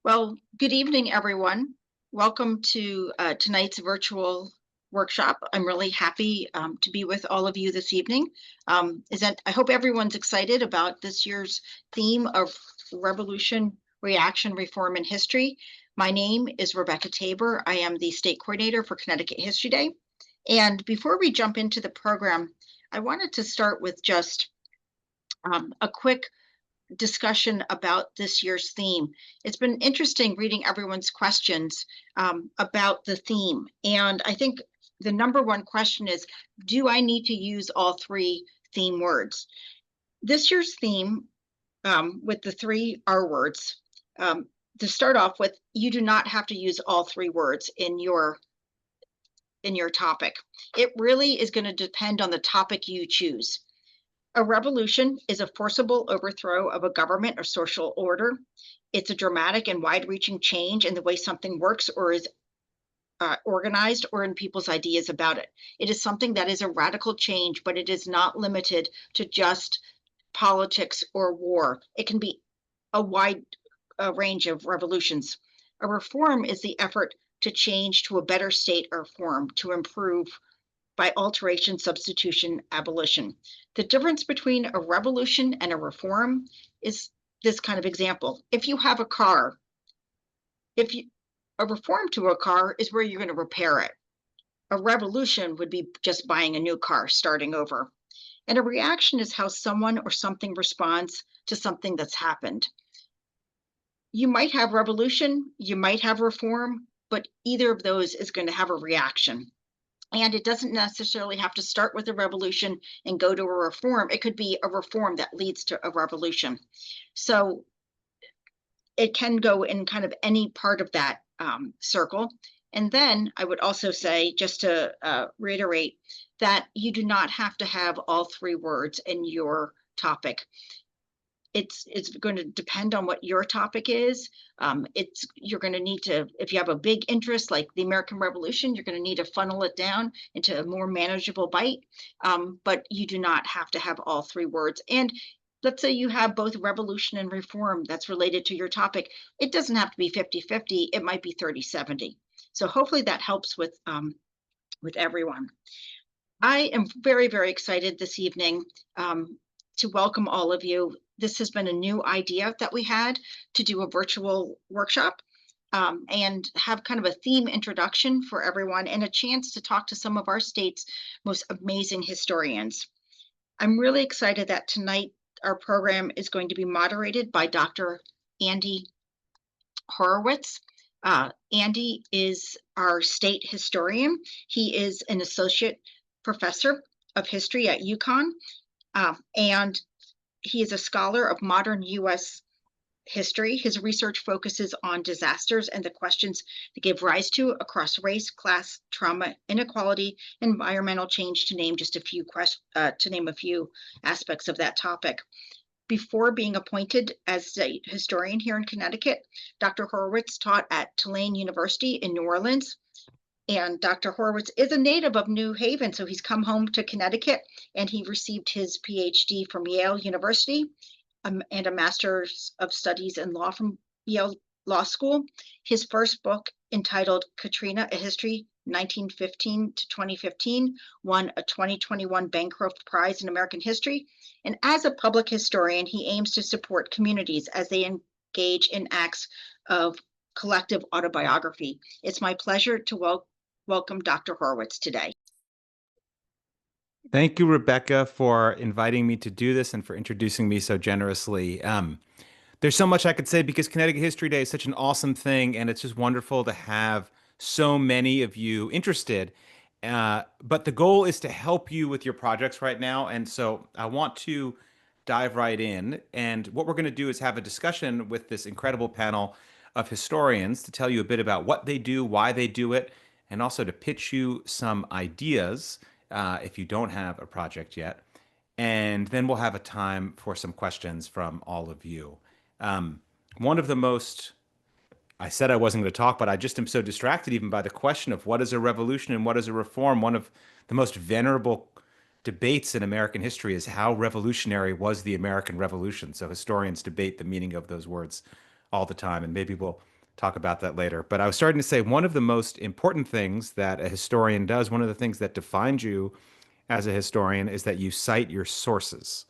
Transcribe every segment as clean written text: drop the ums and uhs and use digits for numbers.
Well, good evening, everyone. Welcome to tonight's virtual workshop. I'm really happy to be with all of you this evening. I hope everyone's excited about this year's theme of revolution, reaction, reform, and history. My name is Rebecca Tabor. I am the state coordinator for Connecticut History Day. And before we jump into the program, I wanted to start with just a quick discussion about this year's theme. It's been interesting reading everyone's questions about the theme. And I think the number one question is, do I need to use all three theme words? This year's theme with the three R words, to start off with, you do not have to use all three words in your topic. It really is going to depend on the topic you choose. A revolution is a forcible overthrow of a government or social order. It's a dramatic and wide-reaching change in the way something works or is organized or in people's ideas about it. It is something that is a radical change, but it is not limited to just politics or war. It can be a wide range of revolutions. A reform is the effort to change to a better state or form, to improve by alteration, substitution, abolition. The difference between a revolution and a reform is this kind of example. If you have a car, a reform to a car is where you're going to repair it. A revolution would be just buying a new car, starting over. And a reaction is how someone or something responds to something that's happened. You might have revolution, you might have reform, but either of those is going to have a reaction. And it doesn't necessarily have to start with a revolution and go to a reform. It could be a reform that leads to a revolution. So it can go in kind of any part of that circle. And then I would also say, just to reiterate, that you do not have to have all three words in your topic. It's going to depend on what your topic is. You're going to need to, if you have a big interest like the American Revolution, you're going to need to funnel it down into a more manageable bite. But you do not have to have all three words. And let's say you have both revolution and reform that's related to your topic. It doesn't have to be 50-50. It might be 30-70. So hopefully that helps with everyone. I am very, very excited this evening to welcome all of you. This has been a new idea that we had to do a virtual workshop and have kind of a theme introduction for everyone and a chance to talk to some of our state's most amazing historians. I'm really excited that tonight our program is going to be moderated by Dr. Andy Horowitz. Andy is our state historian. He is an associate professor of history at UConn, and he is a scholar of modern U.S. history. His research focuses on disasters and the questions they give rise to across race, class, trauma, inequality, environmental change, to name just a few aspects of that topic. Before being appointed as state historian here in Connecticut, Dr. Horowitz taught at Tulane University in New Orleans. And Dr. Horowitz is a native of New Haven, so he's come home to Connecticut and he received his PhD from Yale University and a Master's of Studies in Law from Yale Law School. His first book, entitled Katrina, A History 1915 to 2015, won a 2021 Bancroft Prize in American History. And as a public historian, he aims to support communities as they engage in acts of collective autobiography. It's my pleasure to welcome Dr. Horowitz today. Thank you, Rebecca, for inviting me to do this and for introducing me so generously. There's so much I could say because Connecticut History Day is such an awesome thing, and it's just wonderful to have so many of you interested. But the goal is to help you with your projects right now, and so I want to dive right in. And what we're going to do is have a discussion with this incredible panel of historians to tell you a bit about what they do, why they do it, and also to pitch you some ideas if you don't have a project yet. And then we'll have a time for some questions from all of you. One of the most, I said I wasn't going to talk, but I just am so distracted even by the question of what is a revolution and what is a reform. One of the most venerable debates in American history is how revolutionary was the American Revolution. So historians debate the meaning of those words all the time, and maybe we'll talk about that later. But I was starting to say one of the most important things that a historian does, one of the things that defines you as a historian, is that you cite your sources.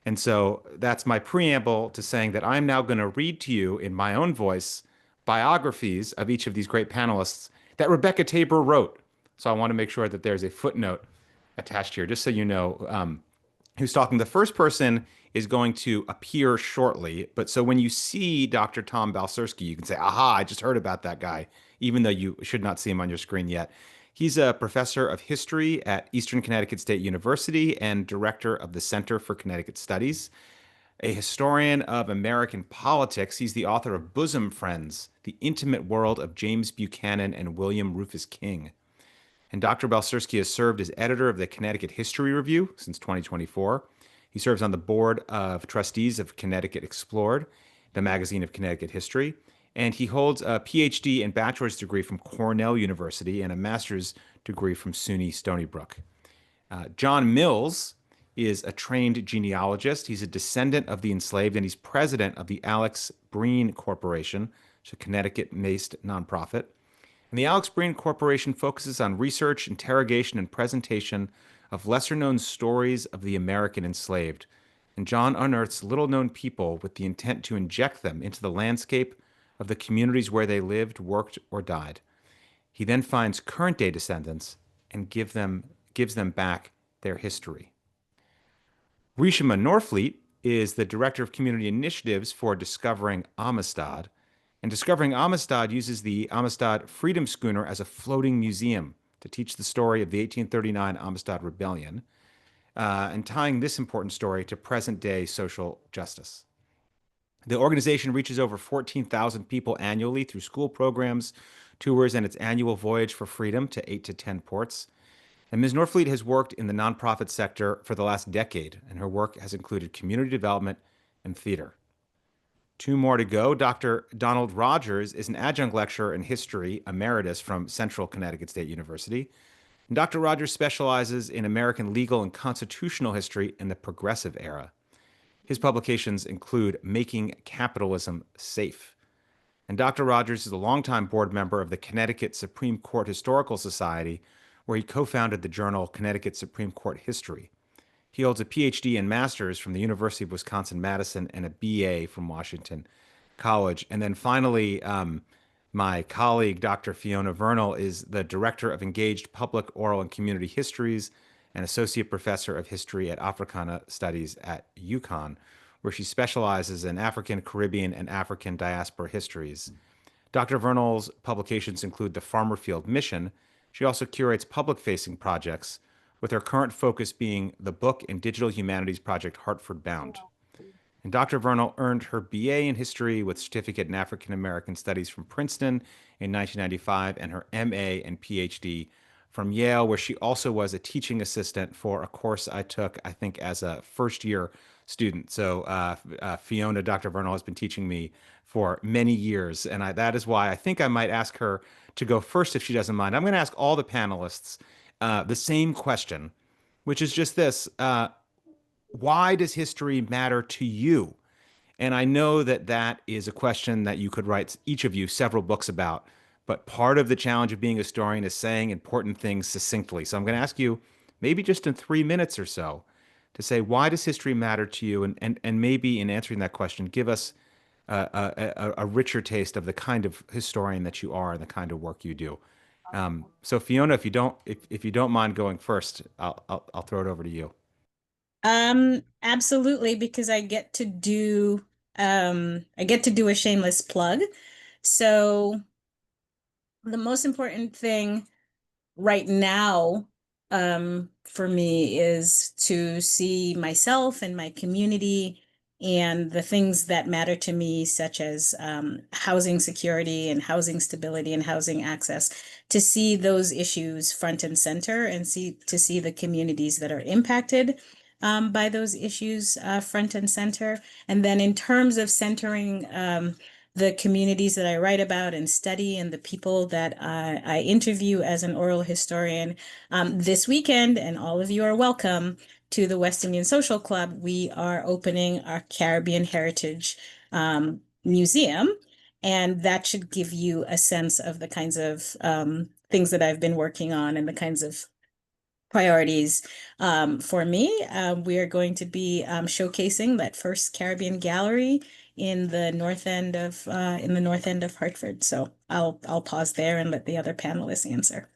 And so that's my preamble to saying that I'm now going to read to you in my own voice biographies of each of these great panelists that Rebecca Tabor wrote. So I want to make sure that there's a footnote attached here, just so you know who's talking. The first person is going to appear shortly, but so when you see Dr. Tom Balcerski, you can say, aha, I just heard about that guy, even though you should not see him on your screen yet. He's a professor of history at Eastern Connecticut State University and director of the Center for Connecticut Studies. A historian of American politics, he's the author of Bosom Friends, The Intimate World of James Buchanan and William Rufus King. And Dr. Balcerski has served as editor of the Connecticut History Review since 2024. He serves on the board of trustees of Connecticut Explored, the magazine of Connecticut history. And he holds a PhD and bachelor's degree from Cornell University and a master's degree from SUNY Stony Brook. John Mills is a trained genealogist. He's a descendant of the enslaved, and he's president of the Alex Breanne Corporation, which is a Connecticut-based nonprofit. And the Alex Breanne Corporation focuses on research, interrogation, and presentation of lesser-known stories of the American enslaved. And John unearths little-known people with the intent to inject them into the landscape of the communities where they lived, worked, or died. He then finds current-day descendants and gives them back their history. Reeshemah Norfleet is the director of community initiatives for Discovering Amistad. And Discovering Amistad uses the Amistad Freedom Schooner as a floating museum to teach the story of the 1839 Amistad Rebellion, and tying this important story to present-day social justice. The organization reaches over 14,000 people annually through school programs, tours, and its annual voyage for freedom to 8 to 10 ports. And Ms. Norfleet has worked in the nonprofit sector for the last decade, and her work has included community development and theater. Two more to go. Dr. Donald Rogers is an adjunct lecturer in history emeritus from Central Connecticut State University. And Dr. Rogers specializes in American legal and constitutional history in the Progressive Era. His publications include Making Capitalism Safe. And Dr. Rogers is a longtime board member of the Connecticut Supreme Court Historical Society, where he co-founded the journal Connecticut Supreme Court History. He holds a PhD and master's from the University of Wisconsin-Madison and a BA from Washington College. And then finally, my colleague, Dr. Fiona Vernal, is the Director of Engaged Public, Oral, and Community Histories and Associate Professor of History at Africana Studies at UConn, where she specializes in African, Caribbean, and African diaspora histories. Dr. Vernal's publications include the Farmerfield Mission. She also curates public-facing projects, with her current focus being the Book and Digital Humanities Project Hartford Bound. And Dr. Vernal earned her BA in History with certificate in African American Studies from Princeton in 1995 and her MA and PhD from Yale, where she also was a teaching assistant for a course I took, I think, as a first-year student. So Fiona, Dr. Vernal, has been teaching me for many years, and that is why I think I might ask her to go first if she doesn't mind. I'm going to ask all the panelists the same question, which is just this. Why does history matter to you? And I know that that is a question that you could write, each of you, several books about. But part of the challenge of being a historian is saying important things succinctly. So I'm going to ask you, maybe just in 3 minutes or so, to say, why does history matter to you? And maybe in answering that question, give us a richer taste of the kind of historian that you are and the kind of work you do. So Fiona, if you don't mind going first, I'll throw it over to you. Absolutely, because I get to do a shameless plug. So the most important thing right now for me is to see myself and my community and the things that matter to me, such as housing security and housing stability and housing access, to see those issues front and center and to see the communities that are impacted by those issues front and center. And then in terms of centering the communities that I write about and study and the people that I interview as an oral historian, this weekend, and all of you are welcome to the West Indian Social Club, we are opening our Caribbean Heritage Museum. And that should give you a sense of the kinds of things that I've been working on and the kinds of priorities for me. We are going to be showcasing that first Caribbean gallery in the north end of Hartford. So I'll pause there and let the other panelists answer.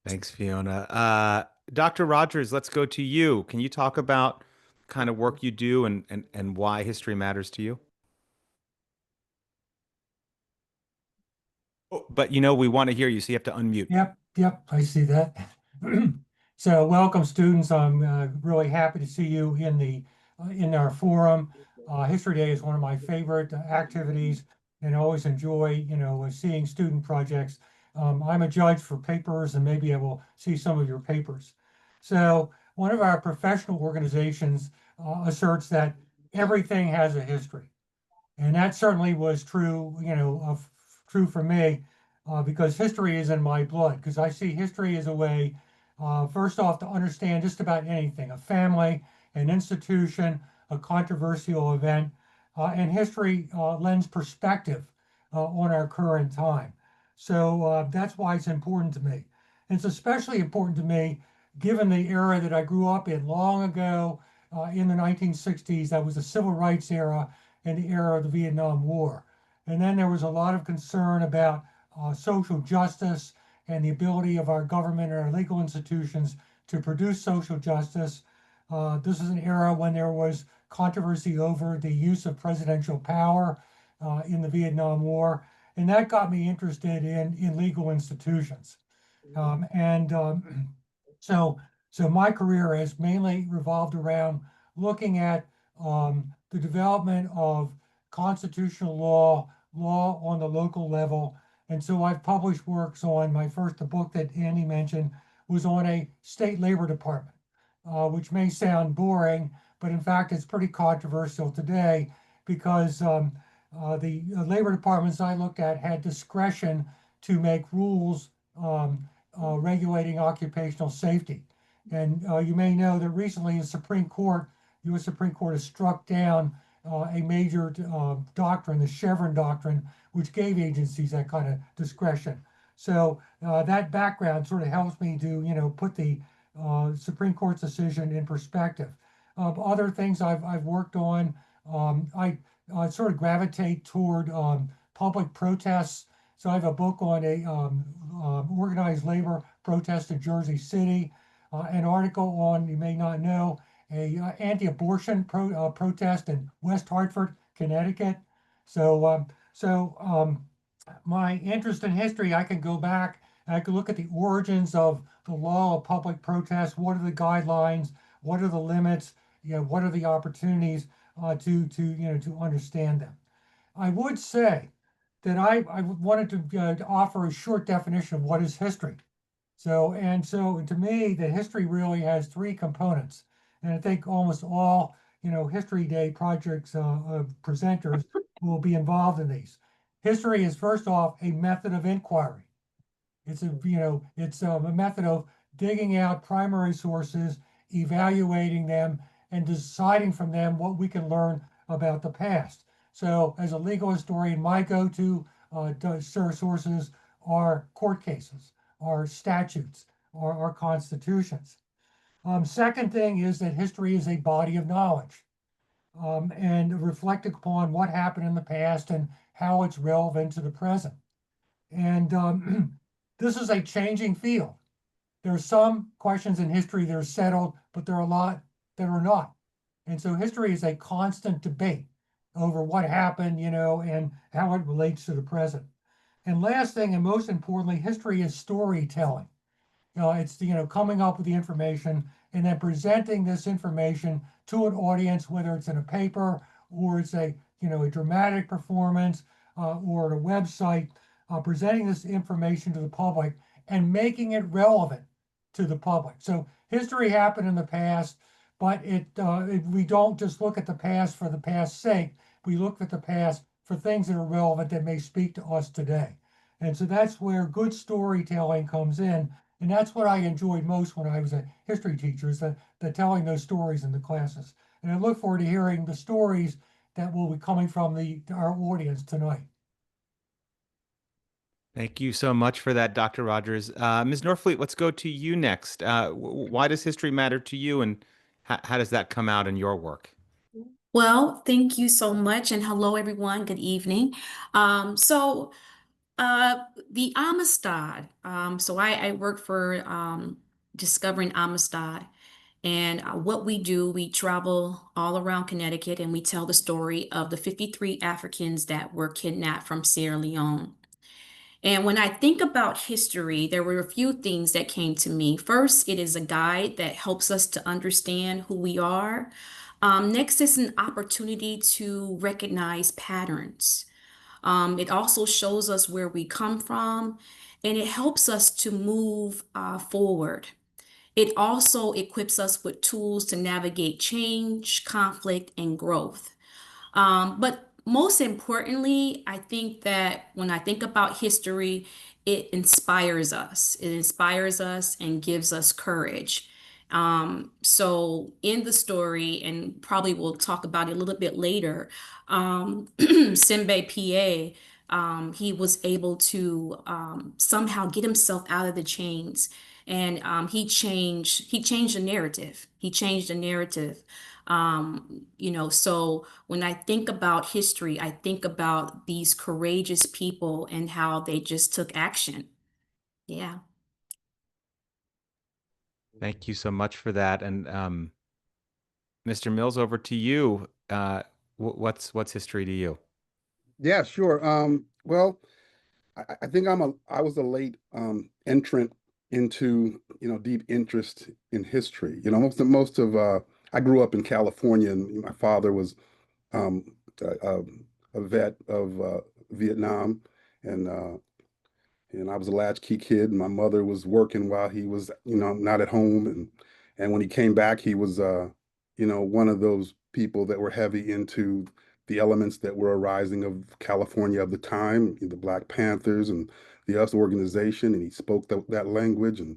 Thanks, Fiona. Dr. Rogers, let's go to you. Can you talk about kind of work you do and why history matters to you? Oh, but we want to hear you, so you have to unmute. Yep, I see that. So welcome, students. I'm really happy to see you in our forum. History Day is one of my favorite activities, and I always enjoy, seeing student projects. I'm a judge for papers, and maybe I will see some of your papers. So one of our professional organizations asserts that everything has a history. And that certainly was true, true for me, because history is in my blood. Because I see history as a way, first off, to understand just about anything, a family, an institution, a controversial event, and history lends perspective on our current time. So that's why it's important to me. And it's especially important to me given the era that I grew up in long ago in the 1960s. That was the civil rights era in the era of the Vietnam War. And then there was a lot of concern about social justice and the ability of our government and our legal institutions to produce social justice. This is an era when there was controversy over the use of presidential power in the Vietnam War. And that got me interested in legal institutions. So my career has mainly revolved around looking at the development of constitutional law on the local level. And so I've published works on the book that Andy mentioned was on a state labor department, which may sound boring, but in fact, it's pretty controversial today because the labor departments I looked at had discretion to make rules regulating occupational safety. And you may know that recently the U.S. Supreme Court has struck down a major doctrine, the Chevron doctrine, which gave agencies that kind of discretion. So that background sort of helps me to, put the Supreme Court's decision in perspective. Other things I've worked on, I sort of gravitate toward public protests. So I have a book on a organized labor protest in Jersey City, an article on, you may not know, a anti-abortion protest in West Hartford, Connecticut. So my interest in history, I can go back and I can look at the origins of the law of public protest. What are the guidelines? What are the limits? What are the opportunities to understand them? I would say that I wanted to offer a short definition of what is history. So to me, the history really has three components. And I think almost all, History Day projects presenters will be involved in these. History is first off a method of inquiry. It's a method of digging out primary sources, evaluating them, and deciding from them what we can learn about the past. So as a legal historian, my go-to sources are court cases, are statutes, or constitutions. Second thing is that history is a body of knowledge and reflecting upon what happened in the past and how it's relevant to the present. And this is a changing field. There are some questions in history that are settled, but there are a lot that are not. And so history is a constant debate over what happened, and how it relates to the present. And last thing, and most importantly, history is storytelling. It's coming up with the information and then presenting this information to an audience, whether it's in a paper or it's a dramatic performance or at a website, presenting this information to the public and making it relevant to the public. So history happened in the past, but we don't just look at the past for the past's sake. We look at the past for things that are relevant that may speak to us today. And so that's where good storytelling comes in. And that's what I enjoyed most when I was a history teacher, is the telling those stories in the classes. And I look forward to hearing the stories that will be coming from our audience tonight. Thank you so much for that, Dr. Rogers. Ms. Norfleet, let's go to you next. Why does history matter to you, and how does that come out in your work? Well, thank you so much, and hello, everyone. Good evening. The Amistad. I work for Discovering Amistad, and what we do, we travel all around Connecticut, and we tell the story of the 53 Africans that were kidnapped from Sierra Leone. And when I think about history, there were a few things that came to me. First, it is a guide that helps us to understand who we are. Next is an opportunity to recognize patterns. It also shows us where we come from, and it helps us to move forward. It also equips us with tools to navigate change, conflict, and growth. But most importantly, I think that when I think about history, it inspires us. It inspires us and gives us courage. So in the story, and probably we'll talk about it a little bit later, Simbe PA, he was able to somehow get himself out of the chains, and he changed the narrative. He changed the narrative. So when I think about history, I think about these courageous people and how they just took action. Yeah. Thank you so much for that. And Mr. Mills, over to you. What's history to you? Yeah, sure. Well, I think I was a late entrant into, deep interest in history. I grew up in California, and my father was um, a vet of Vietnam, and I was a latchkey kid. And my mother was working while he was, not at home, and when he came back, he was, one of those people that were heavy into the elements that were arising of California of the time, the Black Panthers and the US organization, and he spoke that language. And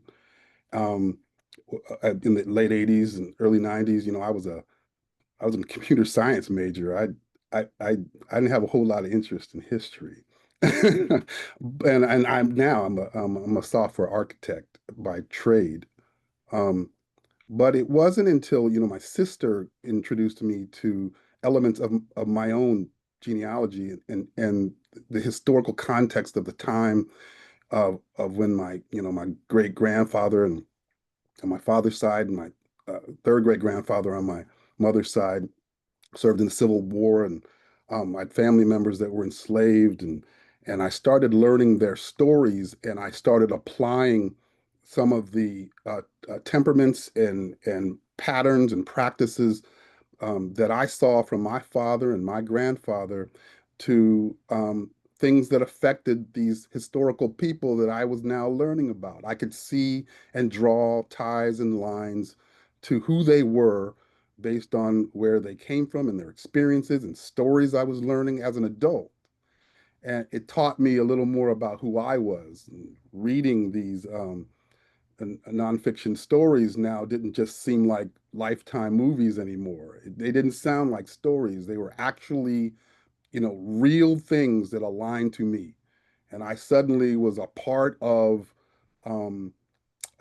um, in the late '80s and early '90s, I was a computer science major. I didn't have a whole lot of interest in history. And I'm a software architect by trade. Um, but it wasn't until, my sister introduced me to elements of my own genealogy and the historical context of the time of when my great grandfather and on my father's side and my third great grandfather on my mother's side served in the Civil War, and I had family members that were enslaved, and I started learning their stories, and I started applying some of the temperaments and patterns and practices that I saw from my father and my grandfather to things that affected these historical people that I was now learning about. I could see and draw ties and lines to who they were based on where they came from and their experiences and stories I was learning as an adult. And it taught me a little more about who I was. Reading these nonfiction stories now didn't just seem like Lifetime movies anymore. They didn't sound like stories. They were actually, real things that aligned to me. And I suddenly was a part of um,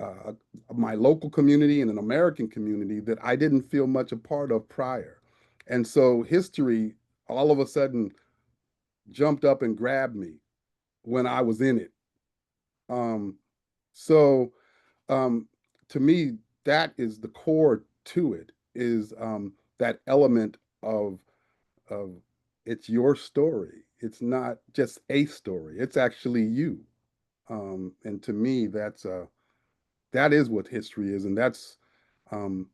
uh, my local community and an American community that I didn't feel much a part of prior. And so history all of a sudden jumped up and grabbed me when I was in it. Um, so um, to me, that is the core to it, is that element of it's your story. It's not just a story. It's actually you. And to me, that is what history is, and that's um,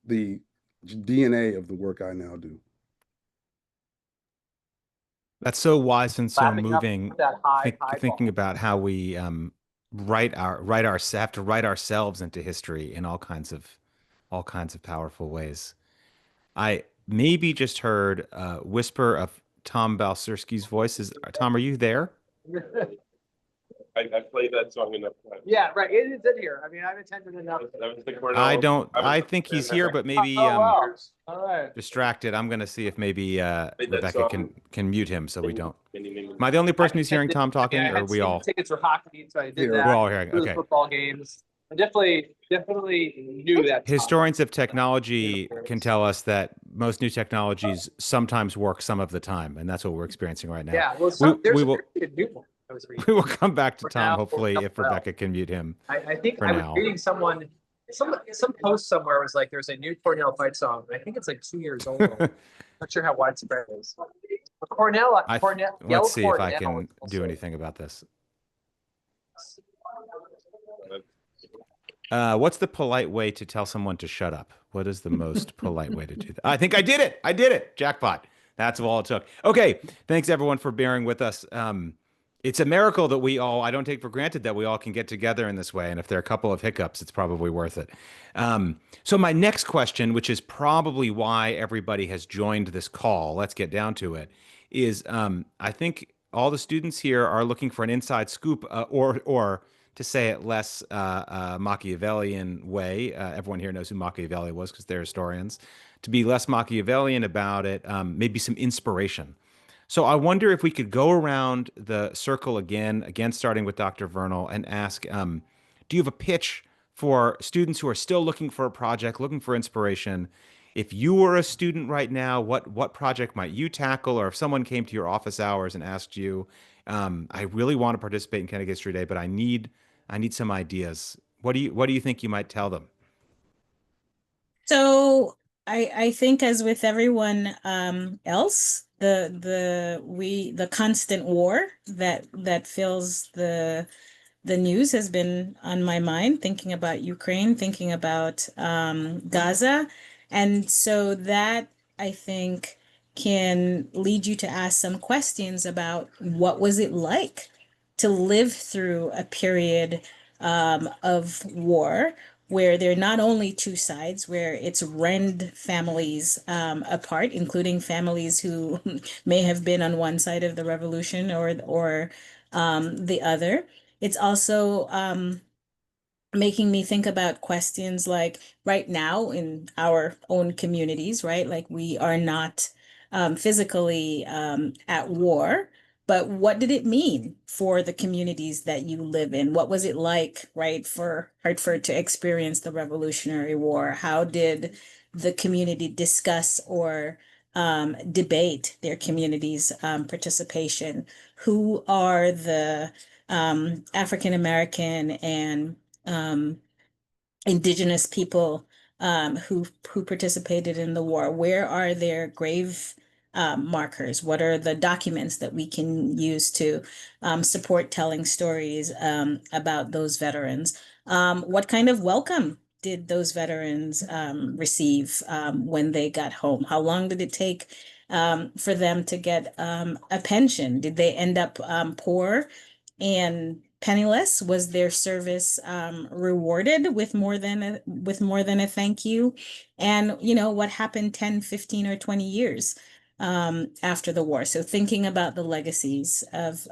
the DNA of the work I now do. That's so wise and so Wrapping up moving. with that high Thinking ball. about how we have to write ourselves into history in all kinds of powerful ways. I maybe just heard a whisper of Tom Balcerski's voice. Tom, are you there? I played that song enough times. Yeah, right. It is in here. I mean, I've attended enough. That was the Cornell. I think he's here, but maybe Oh, wow. All right. distracted. I'm gonna see if maybe that Rebecca song. can mute him so we don't. Many. Am I the only person who's hearing Tom talking, I or are had we season all? tickets for hockey, so I did Here. that. We're all hearing. Through the Okay. football games. I definitely knew that. Historians of technology can tell us that most new technologies sometimes work some of the time, and that's what we're experiencing right now. Yeah, well, we there's will a new one I was reading. we will come back to For Tom now, hopefully for if now. Rebecca can mute him. I think for I was now. reading some post somewhere was like there's a new Cornell fight song. I think it's like 2 years old. Not sure how widespread it is. But Cornell. Let's see if I Cornell can is do also- anything about this. What's the polite way to tell someone to shut up? What is the most polite way to do that? I think I did it. I did it. Jackpot. That's all it took. Okay. Thanks everyone for bearing with us. It's a miracle that I don't take for granted that we all can get together in this way. And if there are a couple of hiccups, it's probably worth it. So my next question, which is probably why everybody has joined this call, let's get down to it, is I think all the students here are looking for an inside scoop or to say it less Machiavellian way. Everyone here knows who Machiavelli was because they're historians. To be less Machiavellian about it, maybe some inspiration. So I wonder if we could go around the circle again starting with Dr. Vernal, and ask, do you have a pitch for students who are still looking for a project, looking for inspiration? If you were a student right now, what project might you tackle? Or if someone came to your office hours and asked you, I really want to participate in Connecticut History Day, but I need some ideas. What do you think you might tell them? So I think, as with everyone else, the constant war that fills the news has been on my mind, thinking about Ukraine, thinking about Gaza. And so that, I think, can lead you to ask some questions about what was it like to live through a period of war, where there are not only two sides, where it's rend families apart, including families who may have been on one side of the revolution or the other. It's also making me think about questions like, right now in our own communities, right? Like, we are not physically at war, but what did it mean for the communities that you live in? What was it like, right, for Hartford to experience the Revolutionary War? How did the community discuss or debate their community's participation? Who are the African American and Indigenous people who participated in the war? Where are their grave markers? What are the documents that we can use to support telling stories about those veterans? What kind of welcome did those veterans receive when they got home? How long did it take for them to get a pension? Did they end up poor and penniless? Was their service rewarded with more than a thank you? And what happened 10, 15, or 20 years after the war? So thinking about the legacies of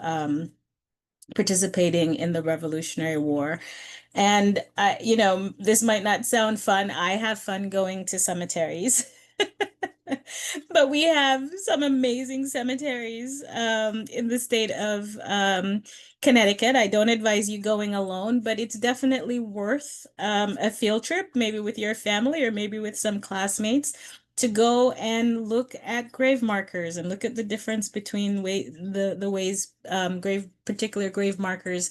participating in the Revolutionary War. And this might not sound fun. I have fun going to cemeteries. But we have some amazing cemeteries in the state of Connecticut. I don't advise you going alone, but it's definitely worth a field trip, maybe with your family or maybe with some classmates, to go and look at grave markers and look at the difference between the ways particular grave markers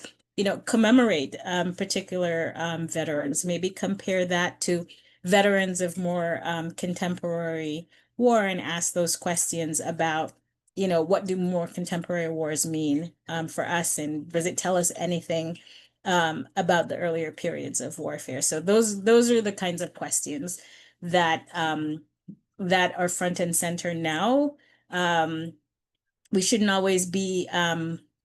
commemorate particular veterans. Maybe compare that to veterans of more contemporary war and ask those questions about, what do more contemporary wars mean for us, and does it tell us anything about the earlier periods of warfare? So those are the kinds of questions that are front and center now. We shouldn't always be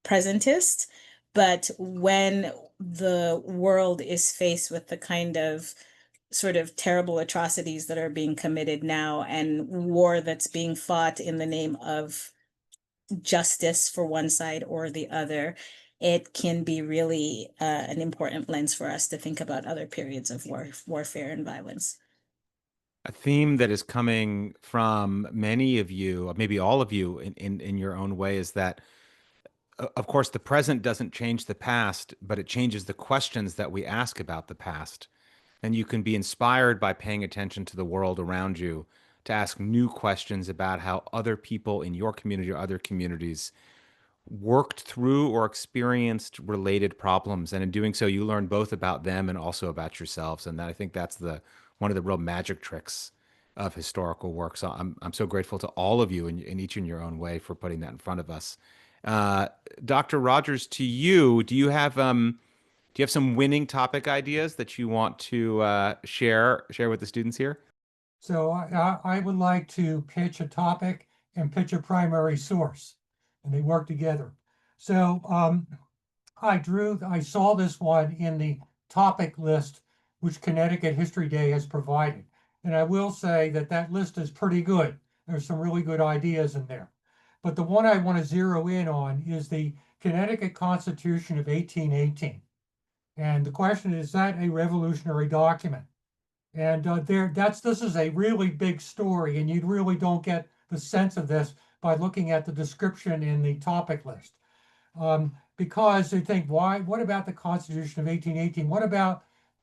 presentist, but when the world is faced with the kind of sort of terrible atrocities that are being committed now, and war that's being fought in the name of justice for one side or the other, it can be really an important lens for us to think about other periods of warfare and violence. A theme that is coming from many of you, maybe all of you in your own way, is that, of course, the present doesn't change the past, but it changes the questions that we ask about the past. And you can be inspired by paying attention to the world around you to ask new questions about how other people in your community or other communities worked through or experienced related problems. And in doing so, you learn both about them and also about yourselves. And I think that's one of the real magic tricks of historical work. So I'm so grateful to all of you in each in your own way for putting that in front of us. Dr. Rogers, to you, do you have some winning topic ideas that you want to share with the students here? So I would like to pitch a topic and pitch a primary source, and they work together. So I saw this one in the topic list, which Connecticut History Day has provided. And I will say that that list is pretty good. There's some really good ideas in there. But the one I want to zero in on is the Connecticut Constitution of 1818. And the question is that a revolutionary document? And this is a really big story, and you really don't get the sense of this by looking at the description in the topic list. Because you think, what about the Constitution of 1818?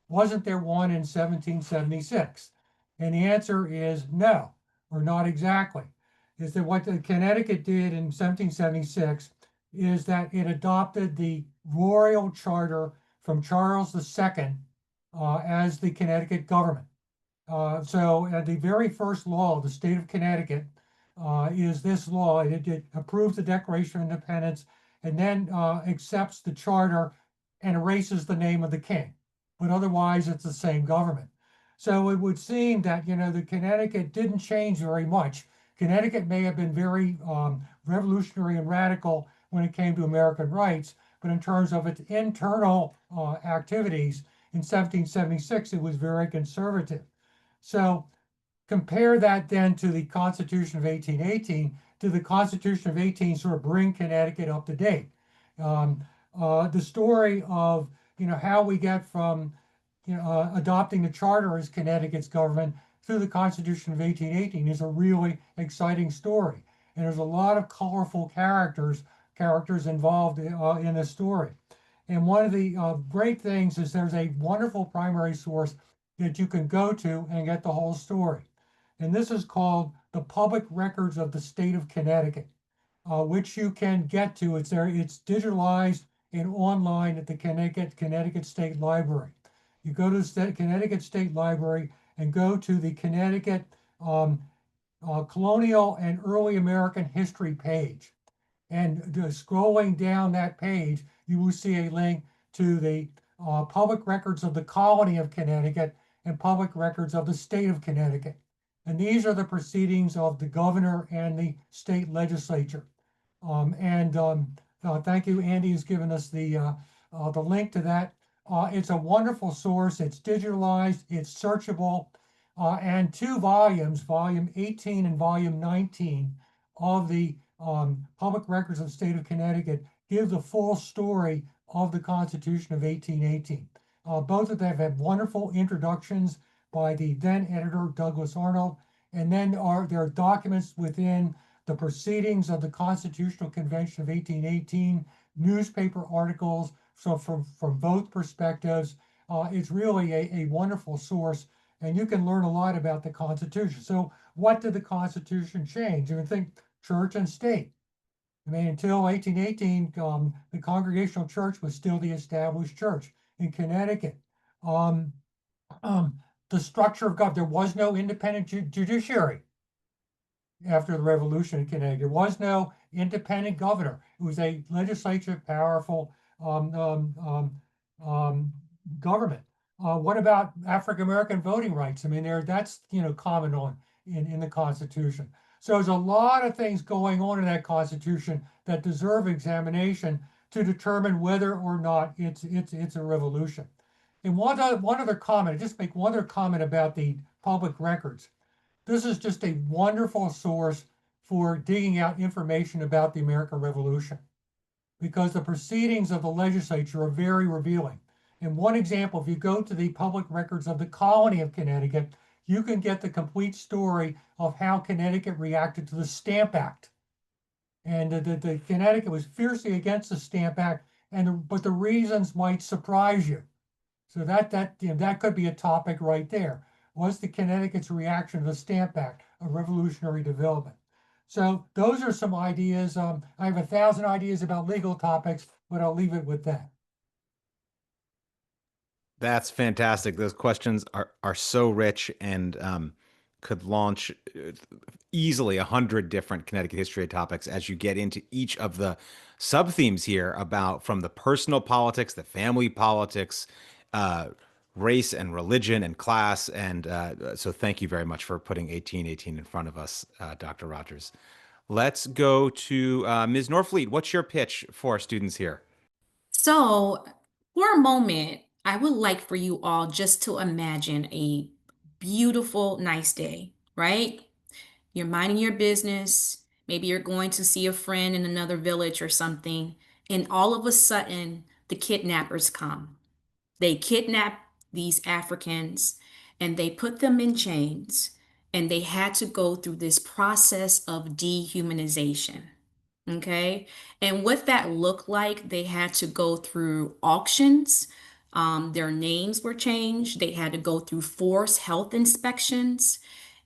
Wasn't there one in 1776? And the answer is no, or not exactly. Is that what the Connecticut did in 1776 is that it adopted the royal charter from Charles II as the Connecticut government. So the very first law of the state of Connecticut is this law. It approves the Declaration of Independence and then accepts the charter and erases the name of the king. But otherwise, it's the same government. So it would seem that, the Connecticut didn't change very much. Connecticut may have been very revolutionary and radical when it came to American rights, but in terms of its internal activities in 1776, it was very conservative. So compare that then to the Constitution of 1818. Did the Constitution of 18 sort of bring Connecticut up to date? The story of how we get from adopting the charter as Connecticut's government through the Constitution of 1818 is a really exciting story, and there's a lot of colorful characters involved in this story. And one of the great things is there's a wonderful primary source that you can go to and get the whole story. And this is called the Public Records of the State of Connecticut, which you can get to. It's digitalized and online at the Connecticut State Library. You go to the Connecticut State Library and go to the Connecticut Colonial and Early American History page. And scrolling down that page, you will see a link to the public records of the colony of Connecticut and public records of the state of Connecticut. And these are the proceedings of the governor and the state legislature. Thank you, Andy has given us the link to that. It's a wonderful source. It's digitalized, it's searchable, and 2 volumes, volume 18 and volume 19 of the public records of the state of Connecticut give the full story of the Constitution of 1818. Both of them have wonderful introductions by the then editor, Douglas Arnold, and then there are documents within the proceedings of the Constitutional Convention of 1818, newspaper articles, so from both perspectives. It's really a wonderful source, and you can learn a lot about the Constitution. So what did the Constitution change? You think church and state. I mean, until 1818, the Congregational Church was still the established church in Connecticut. The structure of government, there was no independent judiciary after the Revolution in Connecticut. There was no independent governor. It was a legislative, powerful government. What about African American voting rights? I mean, that's common on in the Constitution. So there's a lot of things going on in that Constitution that deserve examination to determine whether or not it's a revolution. And one other comment, just make one other comment about the public records. This is just a wonderful source for digging out information about the American Revolution. because the proceedings of the legislature are very revealing. And one example, if you go to the public records of the colony of Connecticut, you can get the complete story of how Connecticut reacted to the Stamp Act. And the Connecticut was fiercely against the Stamp Act, but the reasons might surprise you. So that could be a topic right there. What's the Connecticut's reaction to the Stamp Act, a revolutionary development? So those are some ideas. I have 1,000 ideas about legal topics, but I'll leave it with that. That's fantastic. Those questions are so rich and could launch easily 100 different Connecticut history topics as you get into each of the sub themes here about from the personal politics, the family politics, race and religion and class. And so thank you very much for putting 1818 in front of us, Dr. Rogers. Let's go to Ms. Norfleet. What's your pitch for students here? So, for a moment, I would like for you all just to imagine a beautiful, nice day, right? You're minding your business. Maybe you're going to see a friend in another village or something. And all of a sudden, the kidnappers come. They kidnap these Africans and they put them in chains. And they had to go through this process of dehumanization. Okay. And what that looked like, they had to go through auctions. Their names were changed. They had to go through forced health inspections.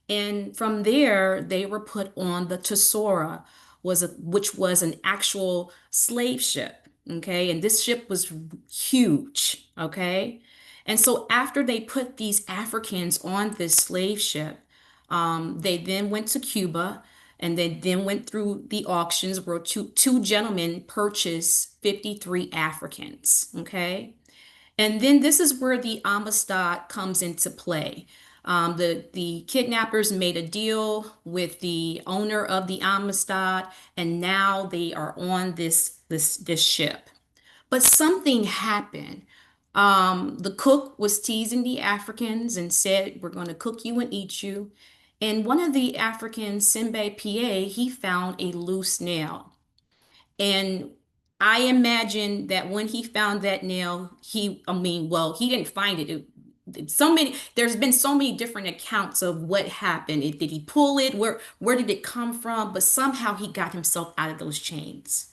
And from there, they were put on the Tesora, which was an actual slave ship. Okay. And this ship was huge. Okay. And so after they put these Africans on this slave ship, they then went to Cuba and they then went through the auctions where two gentlemen purchased 53 Africans. Okay. And then this is where the Amistad comes into play. The kidnappers made a deal with the owner of the Amistad, and now they are on this ship. But something happened. The cook was teasing the Africans and said, "We're going to cook you and eat you." And one of the Africans, Simbe PA, he found a loose nail. And I imagine that when he found that nail, he didn't find it. There's been so many different accounts of what happened. Did he pull it? Where did it come from? But somehow he got himself out of those chains.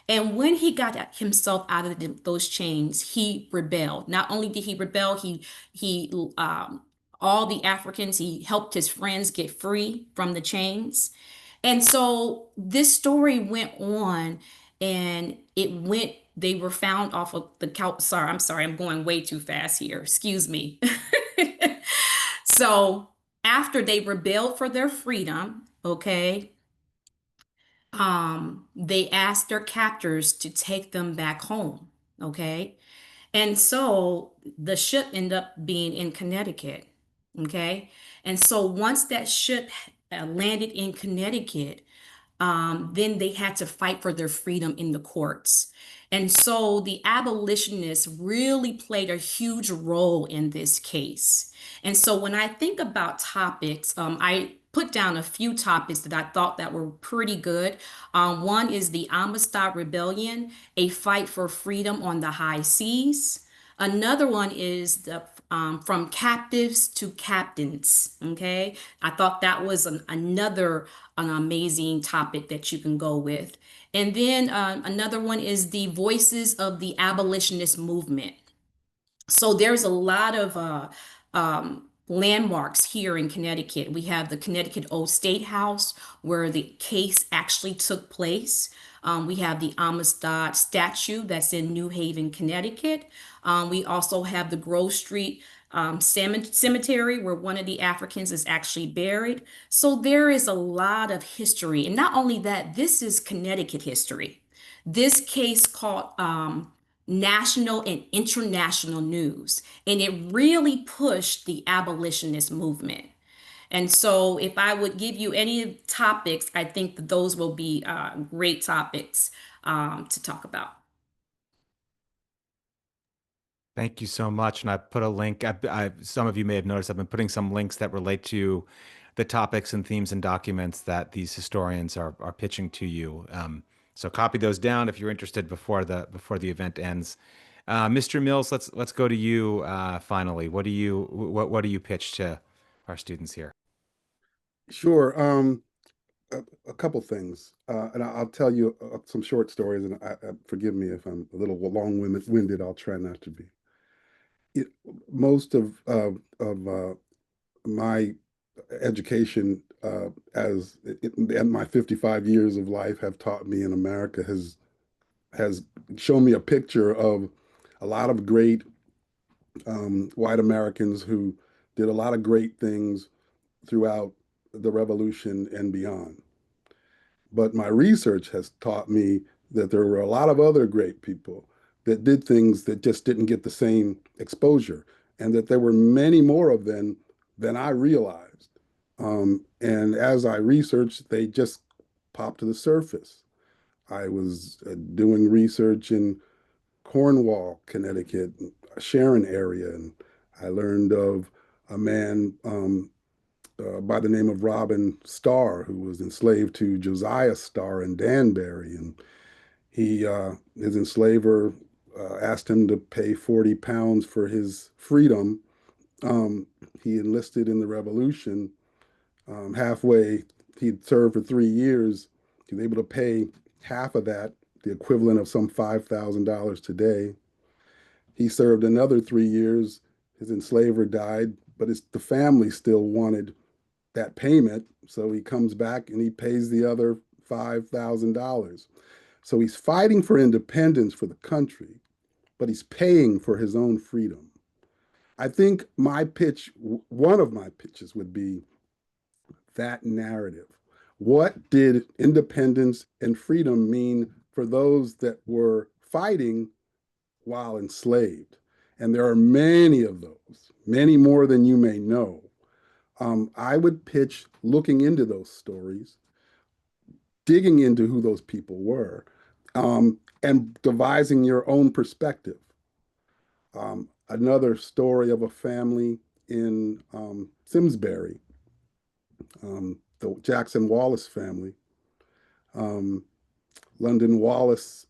And when he got himself out of those chains, he rebelled. Not only did he rebel, he all the Africans, he helped his friends get free from the chains. And so this story went on and they were found off of the couch. I'm sorry, I'm going way too fast here. Excuse me. So after they rebelled for their freedom, okay, they asked their captors to take them back home, okay? And so the ship ended up being in Connecticut, okay? And so once that ship landed in Connecticut, then they had to fight for their freedom in the courts. And so the abolitionists really played a huge role in this case. And so when I think about topics, I put down a few topics that I thought that were pretty good. One is the Amistad Rebellion, a fight for freedom on the high seas. Another one is the from captives to captains. Okay, I thought that was another amazing topic that you can go with. And then another one is the voices of the abolitionist movement. So there's a lot of landmarks here in Connecticut. We have the Connecticut Old State House, where the case actually took place. We have the Amistad statue that's in New Haven, Connecticut. We also have the Grove Street cemetery where one of the Africans is actually buried. So there is a lot of history. And not only that, this is Connecticut history. This case caught national and international news, and it really pushed the abolitionist movement. And so if I would give you any topics, I think that those will be great topics to talk about. Thank you so much. And I put a link. Some of you may have noticed I've been putting some links that relate to the topics and themes and documents that these historians are pitching to you. So copy those down if you're interested before the event ends. Mr. Mills, let's go to you finally. What do you pitch to our students here? Sure. A couple things, and I'll tell you some short stories. And forgive me if I'm a little long-winded. I'll try not to be. Most of my education and my 55 years of life have taught me in America has shown me a picture of a lot of great white Americans who did a lot of great things throughout the revolution and beyond. But my research has taught me that there were a lot of other great people that did things that just didn't get the same exposure, and that there were many more of them than I realized. And as I researched, they just popped to the surface. I was doing research in Cornwall, Connecticut, Sharon area, and I learned of a man by the name of Robin Starr, who was enslaved to Josiah Starr in Danbury. And his enslaver asked him to pay 40 pounds for his freedom. He enlisted in the Revolution. Halfway, he'd served for 3 years. He was able to pay half of that, the equivalent of some $5,000 today. He served another 3 years. His enslaver died, but the family still wanted that payment. So he comes back and he pays the other $5,000. So he's fighting for independence for the country, but he's paying for his own freedom. I think one of my pitches would be that narrative. What did independence and freedom mean for those that were fighting while enslaved? And there are many of those, many more than you may know. I would pitch looking into those stories, digging into who those people were, and devising your own perspective. Another story of a family in Simsbury, the Jackson Wallace family. London Wallace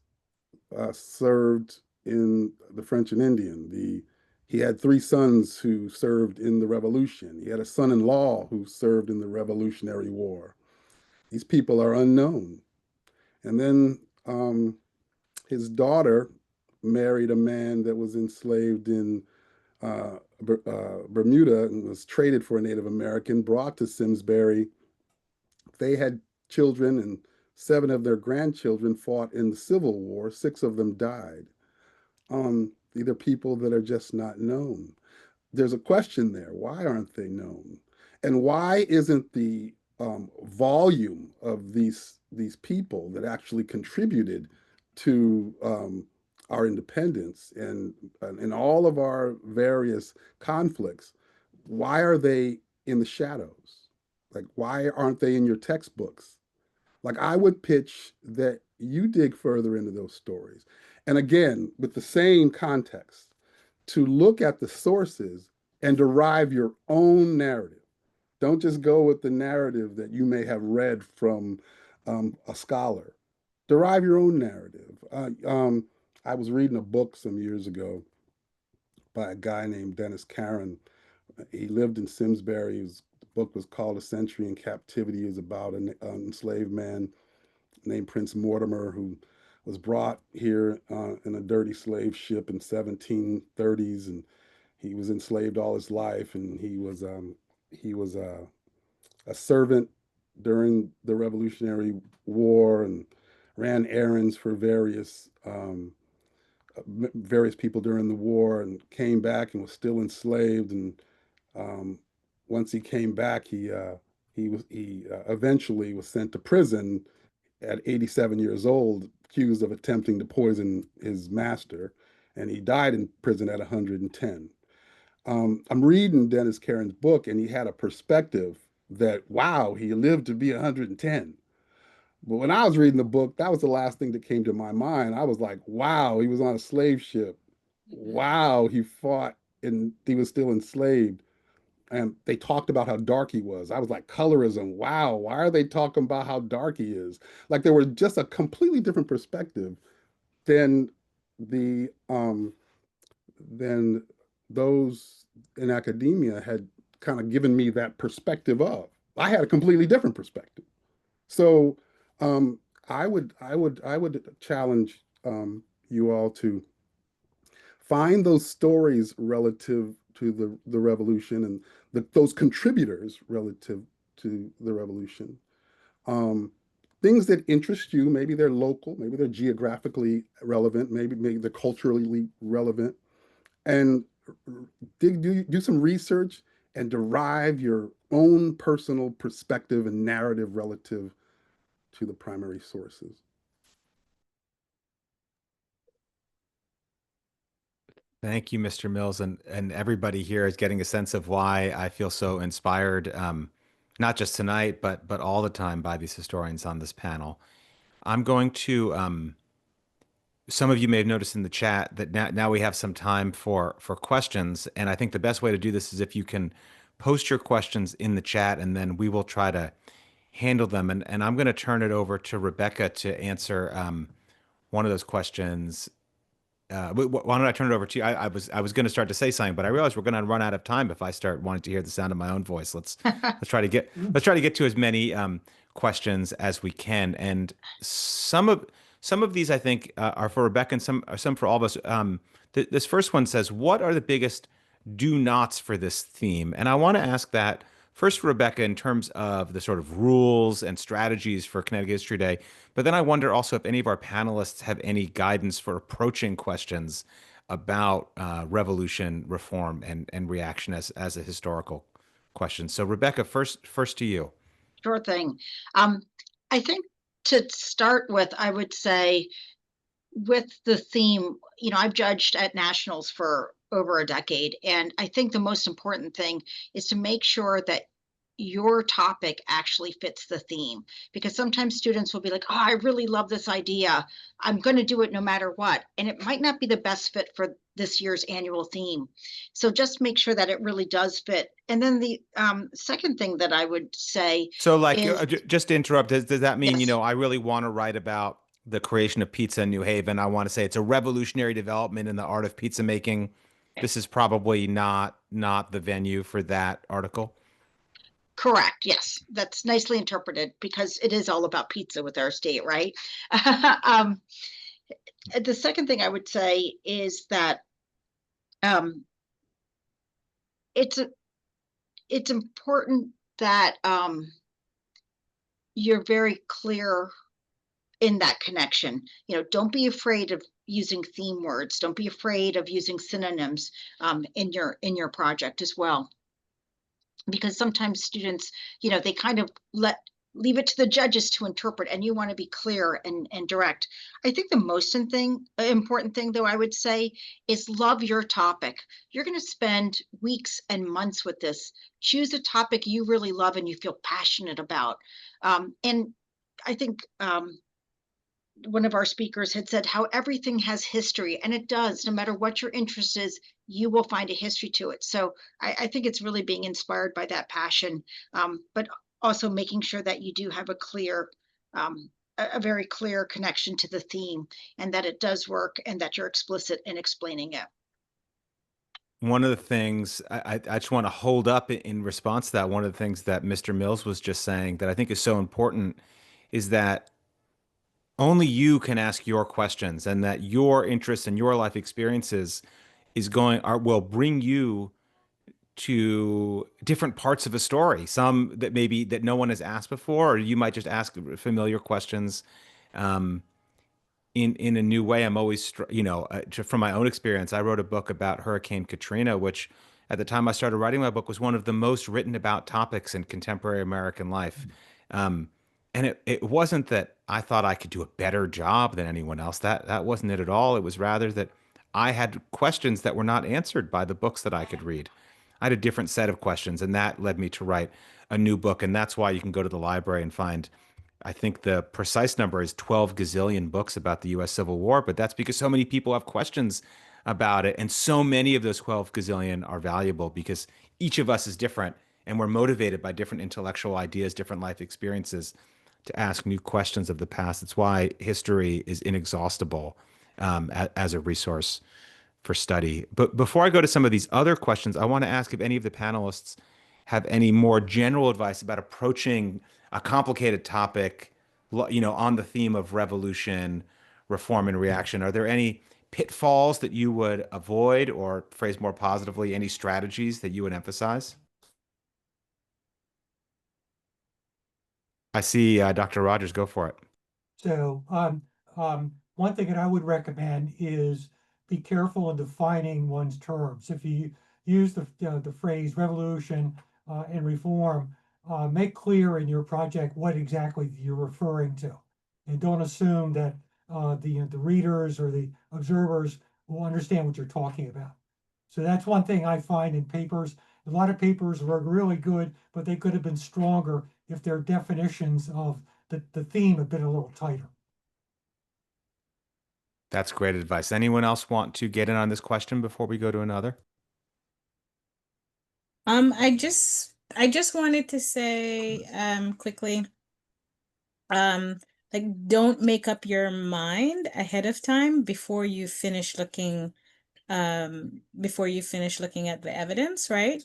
served in the French and Indian. He had 3 sons who served in the Revolution. He had a son-in-law who served in the Revolutionary War. These people are unknown. And then his daughter married a man that was enslaved in Bermuda and was traded for a Native American, brought to Simsbury. They had children, and 7 of their grandchildren fought in the Civil War. 6 of them died. These are people that are just not known. There's a question there. Why aren't they known? And why isn't the volume of these people that actually contributed to our independence and all of our various conflicts, why are they in the shadows? Like, why aren't they in your textbooks? Like, I would pitch that you dig further into those stories. And again, with the same context, to look at the sources and derive your own narrative. Don't just go with the narrative that you may have read from a scholar. Derive your own narrative. I was reading a book some years ago by a guy named Dennis Caron. He lived in Simsbury. The book was called A Century in Captivity. It was about an enslaved man named Prince Mortimer who was brought here in a dirty slave ship in 1730s, and he was enslaved all his life, and he was a servant during the Revolutionary War and ran errands for various people during the war, and came back and was still enslaved. And once he came back, he eventually was sent to prison at 87 years old, accused of attempting to poison his master, and he died in prison at 110. I'm reading Dennis Caron's book, and he had a perspective that, wow, he lived to be 110. But when I was reading the book, that was the last thing that came to my mind. I was like, wow, he was on a slave ship. Wow, he fought and he was still enslaved. and they talked about how dark he was. I was like, colorism, wow, why are they talking about how dark he is? Like there was just a completely different perspective than the than those in academia had kind of given me that perspective of. I had a completely different perspective. So I would challenge you all to find those stories relative to the revolution and those contributors relative to the revolution. Um, Things that interest you, maybe they're local, maybe they're geographically relevant, maybe they're culturally relevant, and do some research and derive your own personal perspective and narrative relative to the primary sources. Thank you, Mr. Mills, and everybody here is getting a sense of why I feel so inspired, not just tonight, but all the time by these historians on this panel. I'm going to some of you may have noticed in the chat that now we have some time for questions, and I think the best way to do this is if you can post your questions in the chat, and then we will try to handle them. And I'm going to turn it over to Rebecca to answer one of those questions. Why don't I turn it over to you? I was going to start to say something, but I realized we're going to run out of time if I start wanting to hear the sound of my own voice. Let's try to get to as many questions as we can. And some of these I think are for Rebecca, and some for all of us. This first one says, "What are the biggest do nots for this theme?" And I want to ask that first for Rebecca in terms of the sort of rules and strategies for Connecticut History Day. But then I wonder also if any of our panelists have any guidance for approaching questions about revolution, reform, and reaction as a historical question. So Rebecca, first to you. Sure thing. I think to start with, I would say with the theme, I've judged at nationals for over a decade, and I think the most important thing is to make sure that your topic actually fits the theme, because sometimes students will be like, oh, I really love this idea, I'm going to do it no matter what, and it might not be the best fit for this year's annual theme. So just make sure that it really does fit. And then the second thing that I would say, so like is, just to interrupt, does that mean yes, I really want to write about the creation of pizza in New Haven? I want to say it's a revolutionary development in the art of pizza making. This is probably not the venue for that article. Correct. Yes, that's nicely interpreted, because it is all about pizza with our state, right? The second thing I would say is that it's important that you're very clear in that connection. Don't be afraid of using theme words. Don't be afraid of using synonyms in your project as well, because sometimes students, they kind of leave it to the judges to interpret, and you want to be clear and direct. I think the most important thing, though, I would say, is love your topic. You're going to spend weeks and months with this. Choose a topic you really love and you feel passionate about. And I think one of our speakers had said how everything has history, and it does. No matter what your interest is, you will find a history to it. So I think it's really being inspired by that passion, but also making sure that you do have a very clear connection to the theme, and that it does work, and that you're explicit in explaining it. One of the things I just want to hold up in response to that, one of the things that Mr. Mills was just saying that I think is so important is that only you can ask your questions, and that your interests and your life experiences will bring you to different parts of a story, some that maybe that no one has asked before, or you might just ask familiar questions in a new way. I'm always, from my own experience, I wrote a book about Hurricane Katrina, which at the time I started writing my book was one of the most written about topics in contemporary American life. And it wasn't that I thought I could do a better job than anyone else. That wasn't it at all. It was rather that I had questions that were not answered by the books that I could read. I had a different set of questions, and that led me to write a new book. And that's why you can go to the library and find, I think the precise number is 12 gazillion books about the U.S. Civil War, but that's because so many people have questions about it. And so many of those 12 gazillion are valuable because each of us is different and we're motivated by different intellectual ideas, different life experiences to ask new questions of the past. It's why history is inexhaustible as a resource for study. But before I go to some of these other questions, I want to ask if any of the panelists have any more general advice about approaching a complicated topic, on the theme of revolution, reform, and reaction. Are there any pitfalls that you would avoid, or phrase more positively, any strategies that you would emphasize? I see Dr. Rogers, go for it. So one thing that I would recommend is be careful in defining one's terms. If you use the phrase revolution and reform, make clear in your project what exactly you're referring to, and don't assume that the readers or the observers will understand what you're talking about. So that's one thing I find in papers. A lot of papers were really good, but they could have been stronger if their definitions of the theme had been a little tighter. That's great advice. Anyone else want to get in on this question before we go to another? I just wanted to say quickly, like, don't make up your mind ahead of time before you finish looking at the evidence, right?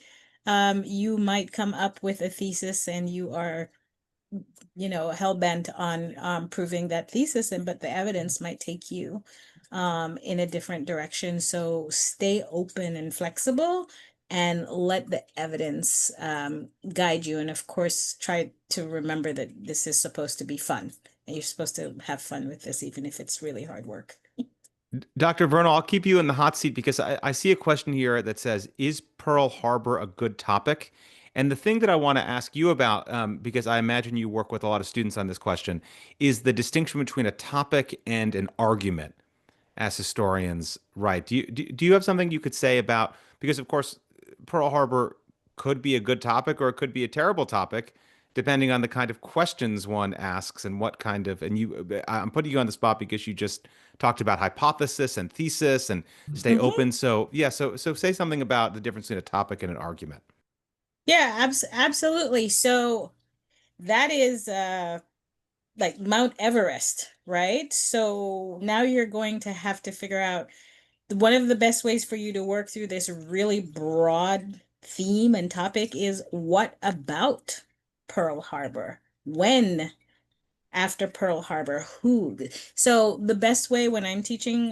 You might come up with a thesis and you are hell-bent on proving that thesis, but the evidence might take you in a different direction. So stay open and flexible and let the evidence guide you. And of course, try to remember that this is supposed to be fun. And you're supposed to have fun with this, even if it's really hard work. Dr. Vernal, I'll keep you in the hot seat because I see a question here that says, is Pearl Harbor a good topic? And the thing that I want to ask you about, because I imagine you work with a lot of students on this question, is the distinction between a topic and an argument as historians, right? Do you have something you could say about, because of course, Pearl Harbor could be a good topic or it could be a terrible topic, depending on the kind of questions one asks and what kind of, I'm putting you on the spot because you just talked about hypothesis and thesis and stay open. So yeah, so say something about the difference between a topic and an argument. Yeah, absolutely. So that is like Mount Everest, right? So now you're going to have to figure out one of the best ways for you to work through this really broad theme and topic is, what about Pearl Harbor? When? After Pearl Harbor, who? So the best way when I'm teaching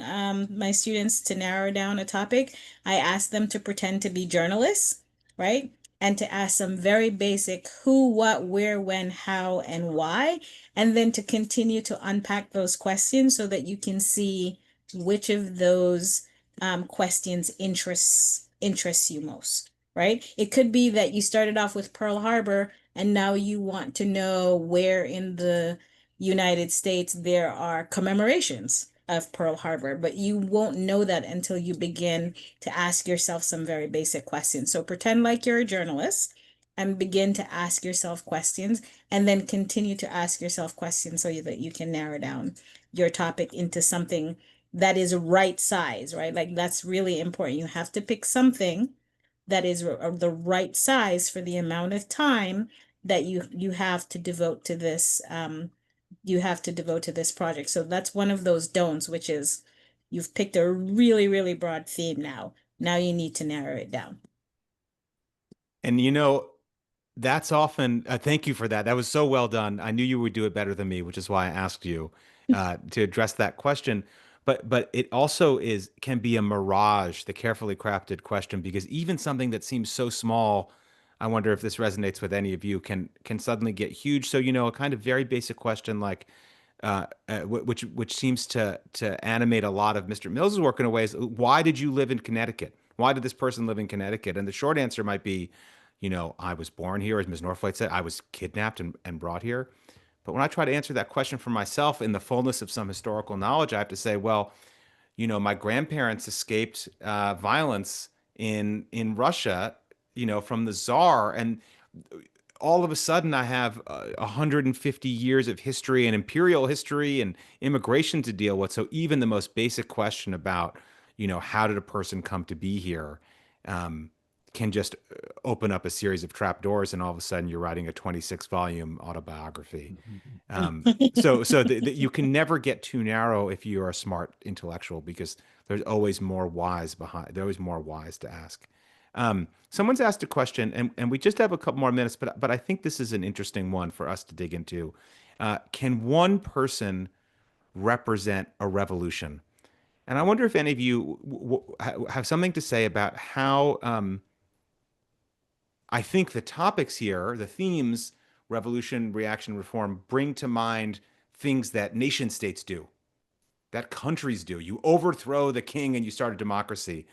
my students to narrow down a topic, I ask them to pretend to be journalists, right? And to ask some very basic who, what, where, when, how, and why, and then to continue to unpack those questions so that you can see which of those questions interests you most, right? It could be that you started off with Pearl Harbor and now you want to know where in the United States there are commemorations of Pearl Harbor, but you won't know that until you begin to ask yourself some very basic questions. So pretend like you're a journalist and begin to ask yourself questions, and then continue to ask yourself questions so that you can narrow down your topic into something that is right size, right? Like, that's really important. You have to pick something that is the right size for the amount of time that you have to devote to this project. So that's one of those don'ts, which is you've picked a really, really broad theme now. Now you need to narrow it down. And that's often, thank you for that. That was so well done. I knew you would do it better than me, which is why I asked you to address that question. But it also can be a mirage, the carefully crafted question, because even something that seems so small, I wonder if this resonates with any of you, can suddenly get huge. So, a kind of very basic question like, which seems to animate a lot of Mr. Mills's work in a way, is, why did you live in Connecticut? Why did this person live in Connecticut? And the short answer might be, I was born here, as Ms. Norfleet said, I was kidnapped and brought here. But when I try to answer that question for myself in the fullness of some historical knowledge, I have to say, well, my grandparents escaped violence in Russia, from the Tsar, and all of a sudden I have 150 years of history and imperial history and immigration to deal with. So even the most basic question about, how did a person come to be here, can just open up a series of trapdoors, and all of a sudden you're writing a 26-volume autobiography. So you can never get too narrow if you're a smart intellectual, because there's always more whys behind. There's always more whys to ask. Someone's asked a question, and we just have a couple more minutes, but I think this is an interesting one for us to dig into. Can one person represent a revolution? And I wonder if any of you have something to say about how I think the topics here, the themes, revolution, reaction, reform, bring to mind things that nation states do, that countries do. You overthrow the king and you start a democracy.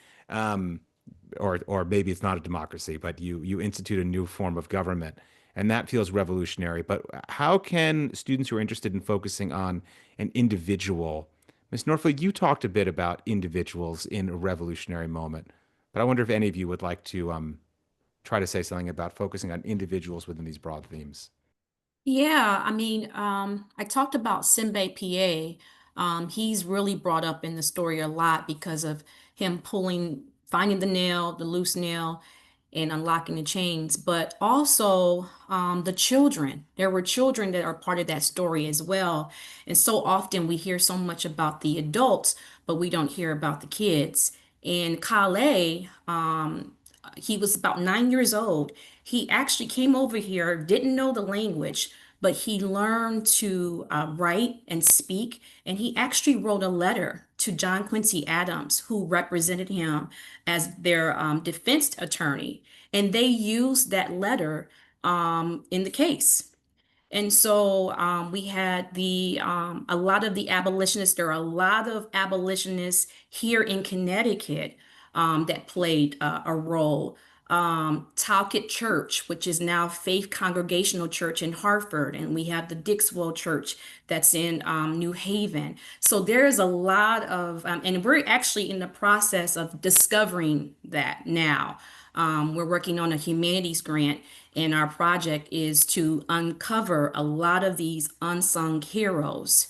Or maybe it's not a democracy, but you institute a new form of government, and that feels revolutionary. But how can students who are interested in focusing on an individual, Ms. Norfleet, you talked a bit about individuals in a revolutionary moment, but I wonder if any of you would like to try to say something about focusing on individuals within these broad themes. Yeah, I mean, I talked about Simbe PA. He's really brought up in the story a lot because of him finding the nail, the loose nail, and unlocking the chains. But also, the children. There were children that are part of that story as well. And so often we hear so much about the adults, but we don't hear about the kids. And Kale, he was about 9 years old. He actually came over here, didn't know the language, but he learned to write and speak. And he actually wrote a letter to John Quincy Adams, who represented him as their defense attorney. And they used that letter in the case. And so we had a lot of the abolitionists. There are a lot of abolitionists here in Connecticut that played a role. Talcott Church, which is now Faith Congregational Church in Hartford, and we have the Dixwell Church that's in New Haven. So there's a lot of, and we're actually in the process of discovering that now. We're working on a humanities grant, and our project is to uncover a lot of these unsung heroes.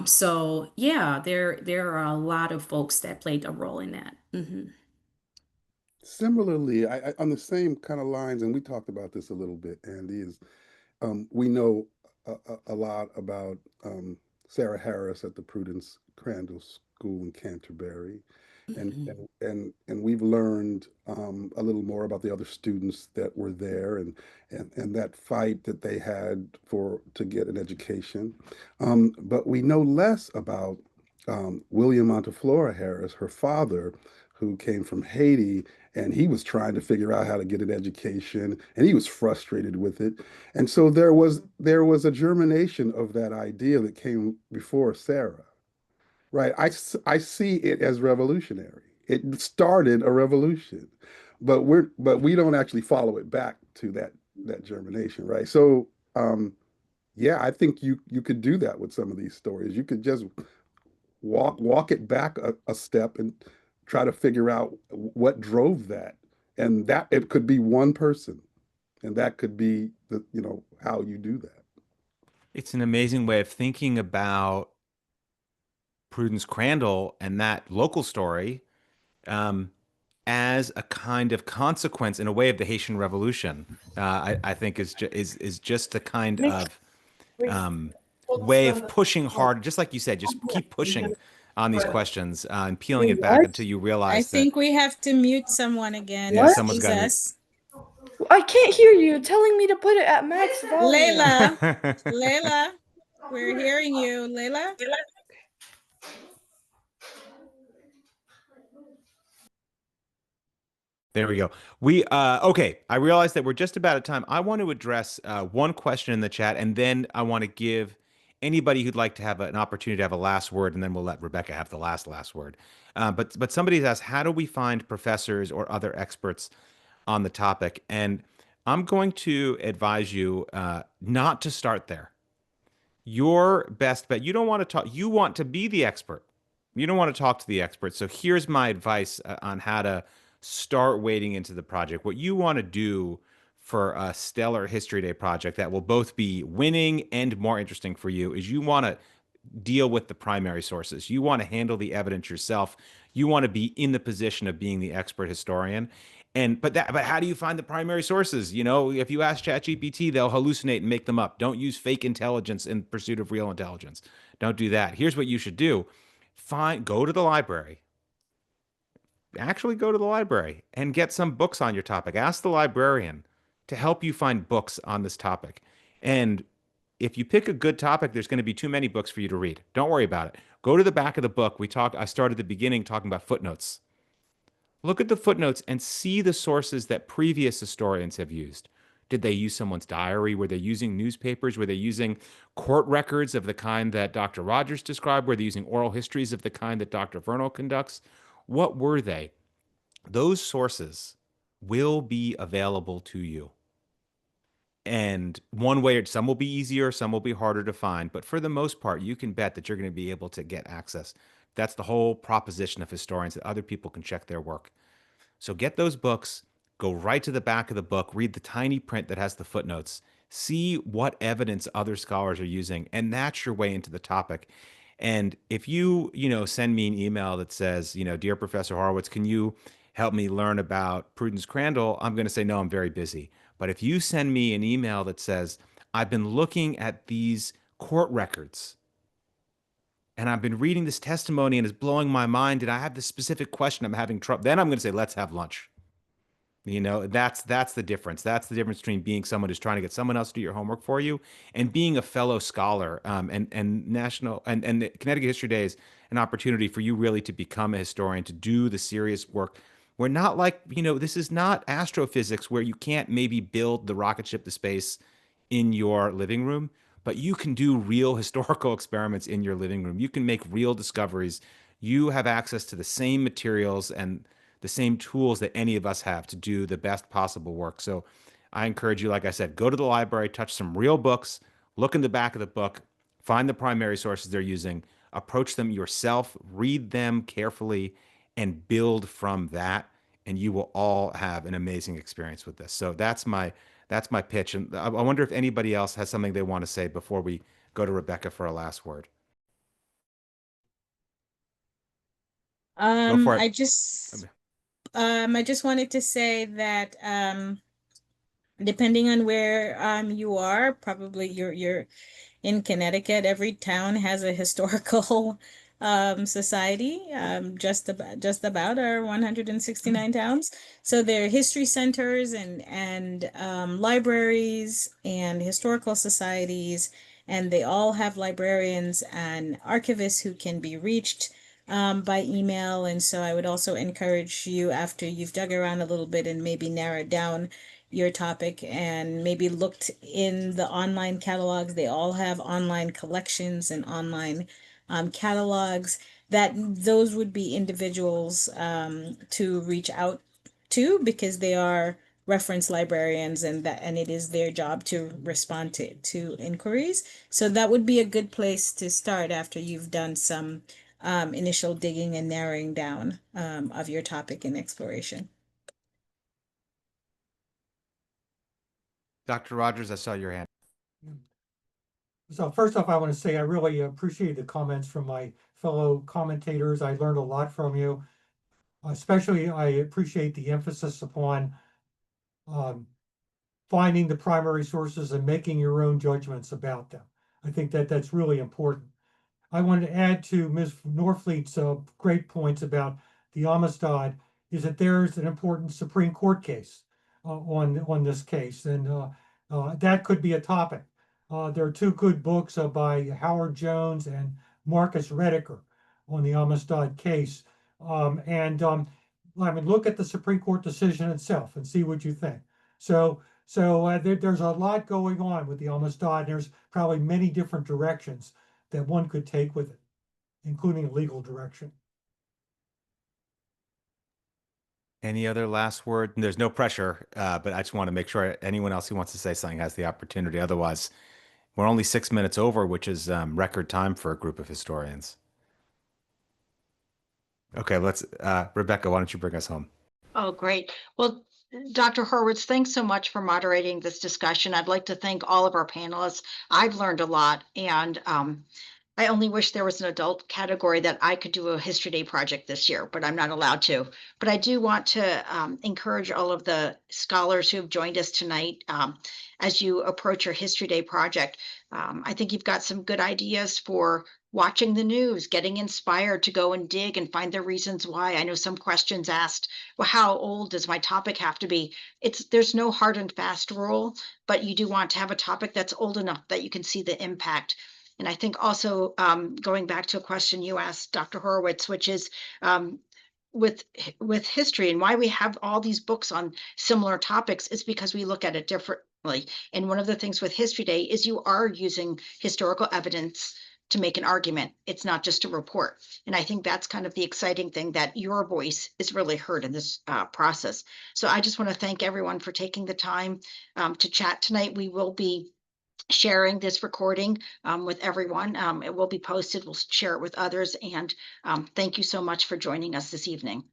So yeah, there are a lot of folks that played a role in that. Similarly, on the same kind of lines, and we talked about this a little bit, Andy, is we know a lot about Sarah Harris at the Prudence Crandall School in Canterbury, and we've learned a little more about the other students that were there, and that fight that they had to get an education. But we know less about William Monteflora Harris, her father, who came from Haiti, and he was trying to figure out how to get an education, and he was frustrated with it. And so there was a germination of that idea that came before Sarah, right? I see it as revolutionary. It started a revolution, but we don't actually follow it back to that germination, right? So yeah, I think you could do that with some of these stories. You could just walk it back a step and try to figure out what drove that, and that it could be one person, and that could be how you do that. It's an amazing way of thinking about Prudence Crandall and that local story as a kind of consequence, in a way, of the Haitian Revolution. I think is just the kind of way of pushing hard, just like you said, just keep pushing on these questions and peeling it back until you realize I think we have to mute someone again. Yeah, someone's got Jesus. I can't hear you telling me to put it at max volume. Layla, we're hearing you. Layla? There we go. Okay. I realize that we're just about at time. I want to address one question in the chat, and then I want to give anybody who'd like to have an opportunity to have a last word, and then we'll let Rebecca have the last word. But somebody's asked, how do we find professors or other experts on the topic? And I'm going to advise you not to start there. Your best bet, you don't want to talk, you want to be the expert. You don't want to talk to the expert. So here's my advice on how to start wading into the project. What you want to do for a stellar History Day project that will both be winning and more interesting for you is you want to deal with the primary sources. You want to handle the evidence yourself. You want to be in the position of being the expert historian. But how do you find the primary sources? You know, if you ask ChatGPT, they'll hallucinate and make them up. Don't use fake intelligence in pursuit of real intelligence. Don't do that. Here's what you should do. Go to the library. Actually go to the library and get some books on your topic. Ask the librarian to help you find books on this topic. And if you pick a good topic, there's going to be too many books for you to read. Don't worry about it. Go to the back of the book. I started at the beginning talking about footnotes. Look at the footnotes and see the sources that previous historians have used. Did they use someone's diary? Were they using newspapers? Were they using court records of the kind that Dr. Rogers described? Were they using oral histories of the kind that Dr. Vernal conducts? What were they? Those sources will be available to you. And one way, some will be easier, some will be harder to find. But for the most part, you can bet that you're going to be able to get access. That's the whole proposition of historians, that other people can check their work. So get those books, go right to the back of the book, read the tiny print that has the footnotes, see what evidence other scholars are using, and that's your way into the topic. And if you send me an email that says, dear Professor Horowitz, can you help me learn about Prudence Crandall? I'm going to say, no, I'm very busy. But if you send me an email that says, I've been looking at these court records and I've been reading this testimony and it's blowing my mind, and I have this specific question I'm having trouble, then I'm going to say, let's have lunch. That's the difference. That's the difference between being someone who's trying to get someone else to do your homework for you and being a fellow scholar. And the Connecticut History Day is an opportunity for you really to become a historian, to do the serious work. We're not like, this is not astrophysics where you can't maybe build the rocket ship to space in your living room, but you can do real historical experiments in your living room. You can make real discoveries. You have access to the same materials and the same tools that any of us have to do the best possible work. So I encourage you, like I said, go to the library, touch some real books, look in the back of the book, find the primary sources they're using, approach them yourself, read them carefully, and build from that. And you will all have an amazing experience with this. So that's my pitch. And I wonder if anybody else has something they want to say before we go to Rebecca for a last word. Go for it. I just wanted to say that depending on where you are, probably you're in Connecticut, every town has a historical society, just about our 169 towns. So there are history centers and libraries and historical societies, and they all have librarians and archivists who can be reached by email. And so I would also encourage you, after you've dug around a little bit and maybe narrowed down your topic and maybe looked in the online catalogs, they all have online collections and online catalogs, that those would be individuals to reach out to, because they are reference librarians, and it is their job to respond to inquiries. So that would be a good place to start after you've done some initial digging and narrowing down of your topic and exploration. Dr. Rogers, I saw your hand. So first off, I want to say I really appreciate the comments from my fellow commentators. I learned a lot from you. Especially, I appreciate the emphasis upon finding the primary sources and making your own judgments about them. I think that that's really important. I want to add to Ms. Norfleet's great points about the Amistad, is that there's an important Supreme Court case on this case, and that could be a topic. There are two good books by Howard Jones and Marcus Rediker on the Amistad case. I mean, look at the Supreme Court decision itself and see what you think. So there's a lot going on with the Amistad, and there's probably many different directions that one could take with it, including a legal direction. Any other last word? There's no pressure, but I just want to make sure anyone else who wants to say something has the opportunity. Otherwise, we're only 6 minutes over, which is record time for a group of historians. Okay, Rebecca, why don't you bring us home? Oh, great. Well, Dr. Horowitz, thanks so much for moderating this discussion. I'd like to thank all of our panelists. I've learned a lot, and I only wish there was an adult category that I could do a History Day project this year, but I'm not allowed to. But I do want to encourage all of the scholars who have joined us tonight as you approach your History Day project. I think you've got some good ideas for watching the news, getting inspired to go and dig and find the reasons why. I know some questions asked, well, how old does my topic have to be? There's no hard and fast rule, but you do want to have a topic that's old enough that you can see the impact. And I think also going back to a question you asked, Dr. Horowitz, which is with history and why we have all these books on similar topics is because we look at it differently. And one of the things with History Day is you are using historical evidence to make an argument. It's not just a report. And I think that's kind of the exciting thing, that your voice is really heard in this process. So I just want to thank everyone for taking the time to chat tonight. We will be sharing this recording with everyone. It will be posted. We'll share it with others. And thank you so much for joining us this evening.